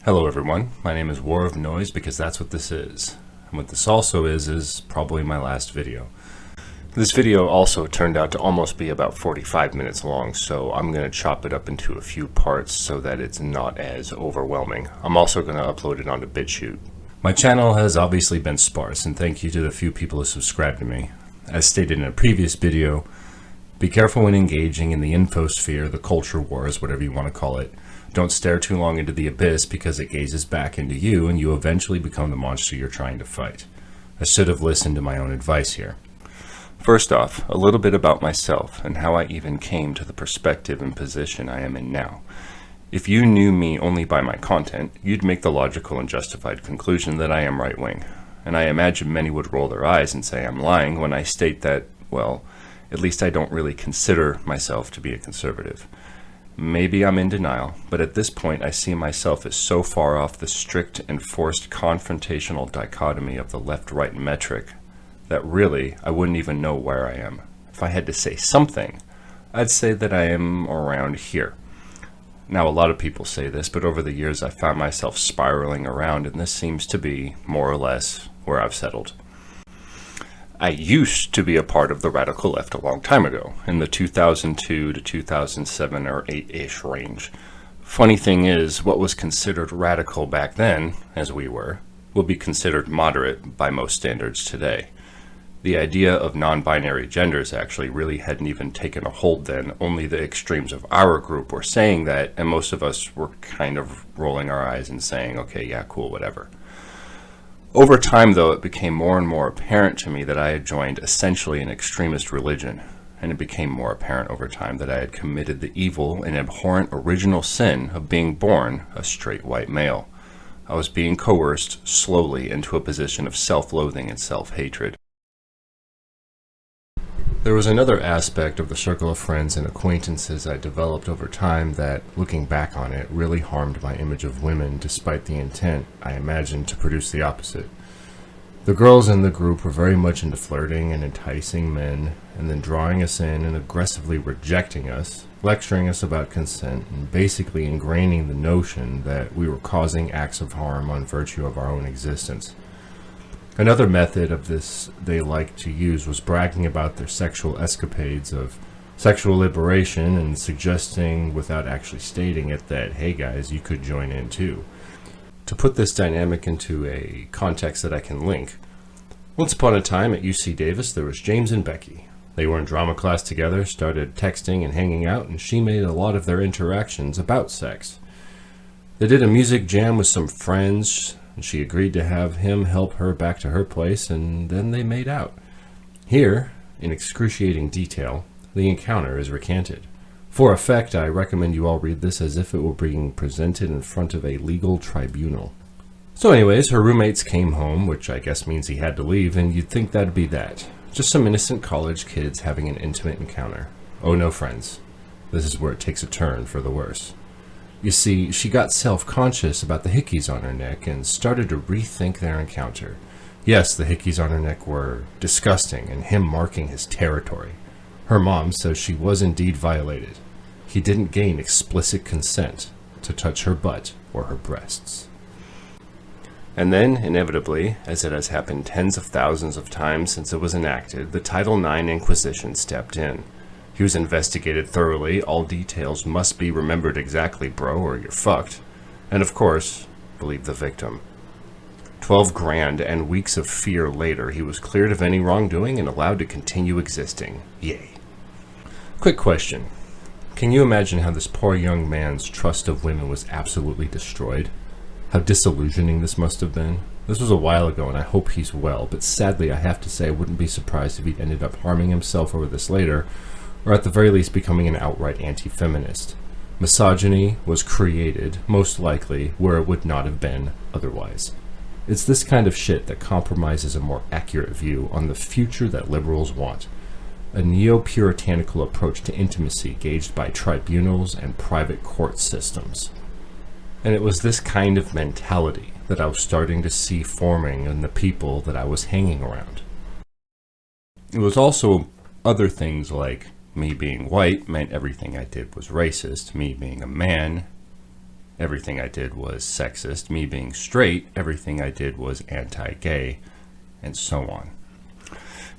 Hello everyone, my name is War of Noise because that's what this is. And what this also is probably my last video. This video also turned out to almost be about 45 minutes long, so I'm going to chop it up into a few parts so that it's not as overwhelming. I'm also going to upload it onto BitChute. My channel has obviously been sparse, and thank you to the few people who subscribed to me. As stated in a previous video, be careful when engaging in the infosphere, the culture wars, whatever you want to call it. Don't stare too long into the abyss because it gazes back into you and you eventually become the monster you're trying to fight. I should have listened to my own advice here. First off, a little bit about myself and how I even came to the perspective and position I am in now. If you knew me only by my content, you'd make the logical and justified conclusion that I am right-wing. And I imagine many would roll their eyes and say I'm lying when I state that, well, at least I don't really consider myself to be a conservative. Maybe I'm in denial, but at this point I see myself as so far off the strict and forced confrontational dichotomy of the left-right metric that really I wouldn't even know where I am. If I had to say something, I'd say that I am around here. Now, a lot of people say this, but over the years I found myself spiraling around, and this seems to be more or less where I've settled. I used to be a part of the radical left a long time ago, in the 2002 to 2007 or 8-ish range. Funny thing is, what was considered radical back then, as we were, will be considered moderate by most standards today. The idea of non-binary genders actually really hadn't even taken a hold then. Only the extremes of our group were saying that, and most of us were kind of rolling our eyes and saying, okay, yeah, cool, whatever. Over time, though, it became more and more apparent to me that I had joined essentially an extremist religion, and it became more apparent over time that I had committed the evil and abhorrent original sin of being born a straight white male. I was being coerced slowly into a position of self-loathing and self-hatred. There was another aspect of the circle of friends and acquaintances I developed over time that, looking back on it, really harmed my image of women despite the intent, I imagined, to produce the opposite. The girls in the group were very much into flirting and enticing men, and then drawing us in and aggressively rejecting us, lecturing us about consent, and basically ingraining the notion that we were causing acts of harm on virtue of our own existence. Another method of this they liked to use was bragging about their sexual escapades of sexual liberation and suggesting, without actually stating it, that, hey guys, you could join in too. To put this dynamic into a context that I can link, once upon a time at UC Davis there was James and Becky. They were in drama class together, started texting and hanging out, and she made a lot of their interactions about sex. They did a music jam with some friends, and she agreed to have him help her back to her place, and then they made out. Here, in excruciating detail, the encounter is recanted. For effect, I recommend you all read this as if it were being presented in front of a legal tribunal. So anyways, her roommates came home, which I guess means he had to leave, and you'd think that'd be that. Just some innocent college kids having an intimate encounter. Oh no, friends. This is where it takes a turn for the worse. You see, she got self-conscious about the hickeys on her neck and started to rethink their encounter. Yes, the hickeys on her neck were disgusting and him marking his territory. Her mom says she was indeed violated. He didn't gain explicit consent to touch her butt or her breasts. And then, inevitably, as it has happened tens of thousands of times since it was enacted, the Title IX Inquisition stepped in. He was investigated thoroughly. All details must be remembered exactly, bro, or you're fucked. And of course, believe the victim. 12 grand and weeks of fear later, he was cleared of any wrongdoing and allowed to continue existing. Yay. Quick question. Can you imagine how this poor young man's trust of women was absolutely destroyed? How disillusioning this must have been? This was a while ago, and I hope he's well, but sadly I have to say I wouldn't be surprised if he'd ended up harming himself over this later, or at the very least becoming an outright anti-feminist. Misogyny was created, most likely, where it would not have been otherwise. It's this kind of shit that compromises a more accurate view on the future that liberals want. A neo-puritanical approach to intimacy gauged by tribunals and private court systems. And it was this kind of mentality that I was starting to see forming in the people that I was hanging around. It was also other things like me being white meant everything I did was racist. Me being a man everything I did was sexist. Me being straight, everything I did was anti-gay, and so on.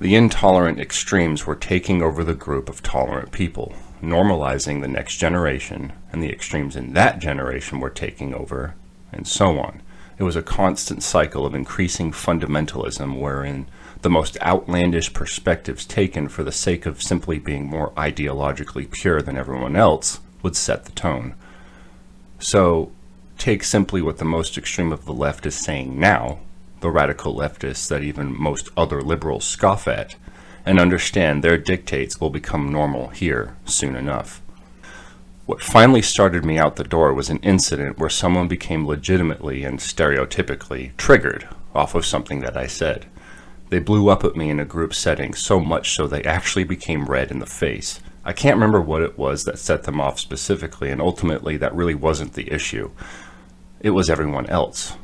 The intolerant extremes were taking over the group of tolerant people, normalizing the next generation, and the extremes in that generation were taking over, and so on. It was a constant cycle of increasing fundamentalism wherein the most outlandish perspectives taken for the sake of simply being more ideologically pure than everyone else would set the tone. So, take simply what the most extreme of the left is saying now, the radical leftists that even most other liberals scoff at, and understand their dictates will become normal here soon enough. What finally started me out the door was an incident where someone became legitimately and stereotypically triggered off of something that I said. They blew up at me in a group setting, so much so they actually became red in the face. I can't remember what it was that set them off specifically, and ultimately that really wasn't the issue. It was everyone else.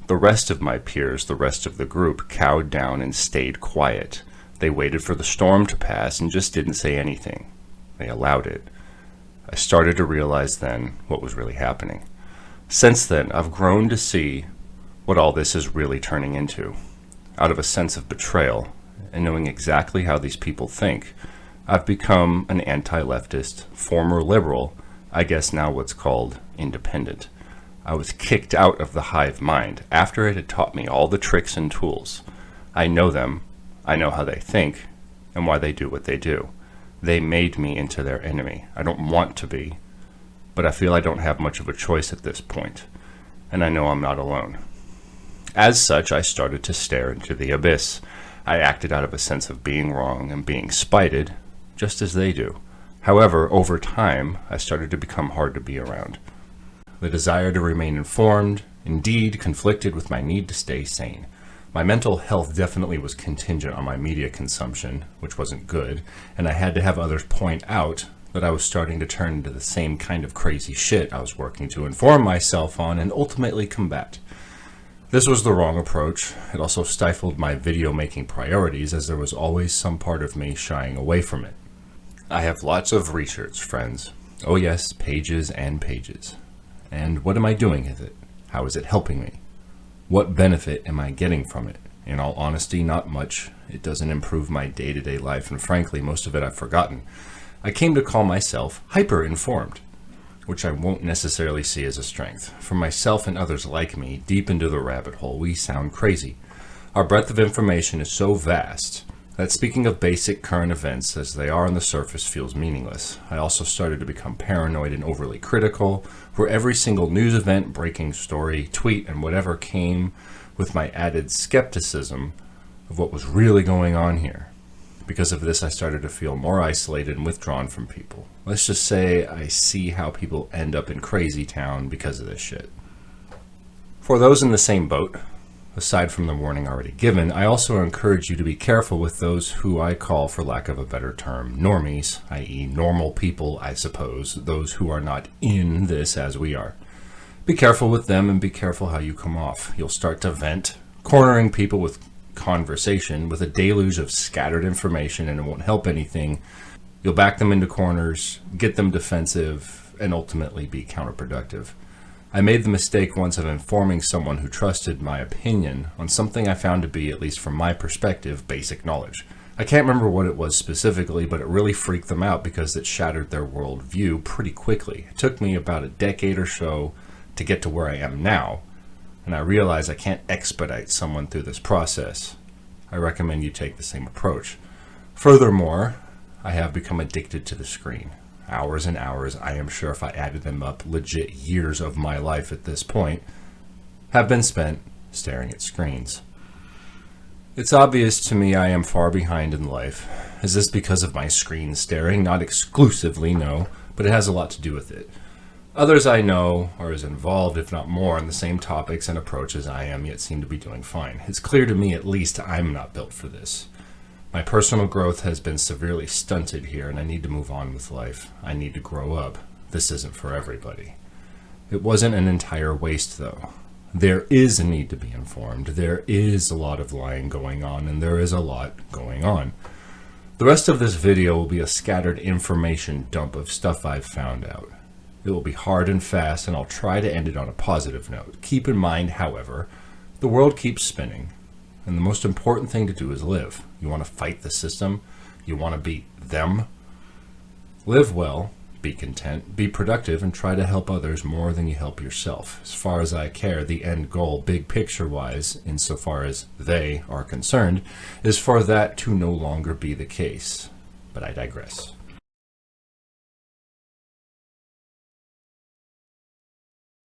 The rest of my peers, the rest of the group, cowed down and stayed quiet. They waited for the storm to pass and just didn't say anything. They allowed it. I started to realize then what was really happening. Since then, I've grown to see what all this is really turning into. Out of a sense of betrayal, and knowing exactly how these people think, I've become an anti-leftist, former liberal, I guess now what's called independent. I was kicked out of the hive mind after it had taught me all the tricks and tools. I know them, I know how they think, and why they do what they do. They made me into their enemy. I don't want to be, but I feel I don't have much of a choice at this point, and I know I'm not alone. As such, I started to stare into the abyss. I acted out of a sense of being wrong and being spited, just as they do. However, over time, I started to become hard to be around. The desire to remain informed, indeed, conflicted with my need to stay sane. My mental health definitely was contingent on my media consumption, which wasn't good, and I had to have others point out that I was starting to turn into the same kind of crazy shit I was working to inform myself on and ultimately combat. This was the wrong approach. It also stifled my video-making priorities, as there was always some part of me shying away from it. I have lots of research, friends. Oh yes, pages and pages. And what am I doing with it? How is it helping me? What benefit am I getting from it? In all honesty, not much. It doesn't improve my day-to-day life, and frankly, most of it I've forgotten. I came to call myself hyper-informed, which I won't necessarily see as a strength. For myself and others like me, deep into the rabbit hole, we sound crazy. Our breadth of information is so vast that speaking of basic current events as they are on the surface feels meaningless. I also started to become paranoid and overly critical, where every single news event, breaking story, tweet, and whatever came with my added skepticism of what was really going on here. Because of this, I started to feel more isolated and withdrawn from people. Let's just say I see how people end up in crazy town because of this shit. For those in the same boat, aside from the warning already given, I also encourage you to be careful with those who I call, for lack of a better term, normies, i.e. normal people, I suppose, those who are not in this as we are. Be careful with them and be careful how you come off. You'll start to vent, cornering people with conversation with a deluge of scattered information, and it won't help anything. You'll back them into corners, get them defensive, and ultimately be counterproductive. I made the mistake once of informing someone who trusted my opinion on something I found to be, at least from my perspective, basic knowledge. I can't remember what it was specifically, but it really freaked them out because it shattered their worldview pretty quickly. It took me about a decade or so to get to where I am now, and I realize I can't expedite someone through this process. I recommend you take the same approach. Furthermore, I have become addicted to the screen. Hours and hours, I am sure if I added them up, legit years of my life at this point, have been spent staring at screens. It's obvious to me I am far behind in life. Is this because of my screen staring? Not exclusively, no, but it has a lot to do with it. Others I know are as involved, if not more, in the same topics and approaches I am, yet seem to be doing fine. It's clear to me, at least, I'm not built for this. My personal growth has been severely stunted here, and I need to move on with life. I need to grow up. This isn't for everybody. It wasn't an entire waste, though. There is a need to be informed. There is a lot of lying going on, and there is a lot going on. The rest of this video will be a scattered information dump of stuff I've found out. It will be hard and fast, and I'll try to end it on a positive note. Keep in mind, however, the world keeps spinning, and the most important thing to do is live. You want to fight the system? You want to beat them? Live well, be content, be productive, and try to help others more than you help yourself. As far as I care, the end goal, big picture-wise, insofar as they are concerned, is for that to no longer be the case. But I digress.